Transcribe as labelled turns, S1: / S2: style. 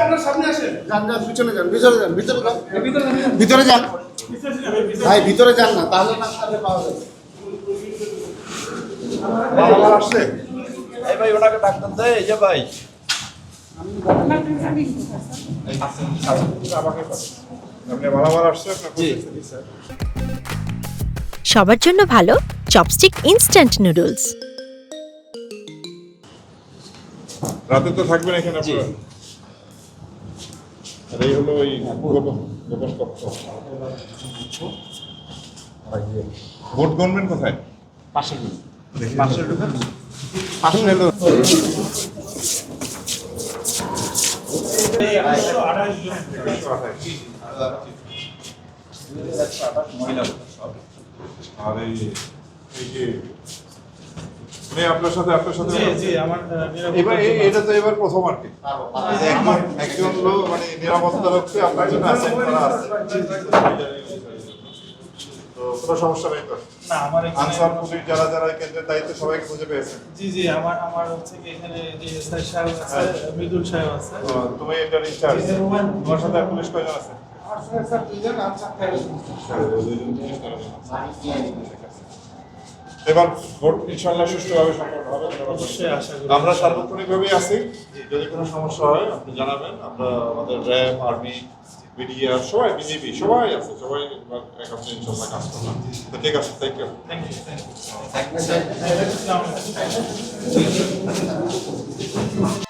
S1: আপনার সামনে আসেন,
S2: যান যান, পিছনে যান, ভিতরে যান, ভিতরে যান, ভিতরে যান ভাই, ভিতরে যান না, তাহলে না সামনে পাওয়া যাবে।
S1: বাবা আসছে। এই ভাই ওনাকে ডাক্তার দেয়, এই যে ভাই আপনি বালামাল আসছে আপনার।
S3: সবার জন্য ভালো চপস্টিক ইনস্ট্যান্ট নুডলস।
S4: রাতে তো থাকবেন এখানে আপনারা। আর এই হলো ওই গোপন কক্ষ। ভোট গণবেন কোথায়?
S1: পাশের ঢুকেন, পাশে এলো
S4: আর এই যে আপনার সাথে এবার এটা তো এবার প্রথম আর কি একজন লোক মানে নিরাপত্তা রক্ষী আপনার জন্য আছেন করা আছে, তো কোনো সমস্যা নেই তো?
S5: না, আমার
S4: আনসার পুলিশ যারা যারা কেন্দ্রের দায়িত্ব সবাইকে খুঁজে পেয়েছেন?
S5: জি আমার হচ্ছে কি এখানে যে এসআই সাহেব আছে, মৃদুল সাহেব আছে।
S4: তুমি এটার ইনচার্জ, তোমার সাথে আর পুলিশ কয়জন আছে? এবার ভোট ইনশাআল্লাহ সুষ্ঠুভাবে সম্পন্ন হবে,
S5: অবশ্যই আশা করি।
S4: আমরা সার্বক্ষণিকভাবেই আছি, যদি কোনো সমস্যা হয় আপনি জানাবেন। আমরা আমাদের র্যাব, আর্মি, বিডিআর সবাই, বিজেপি সবাই আছে, সবাই একাত্রে ইনশাআল্লাহ কাজ করলাম। তো ঠিক আছে, থ্যাংক ইউ।
S5: Thank you.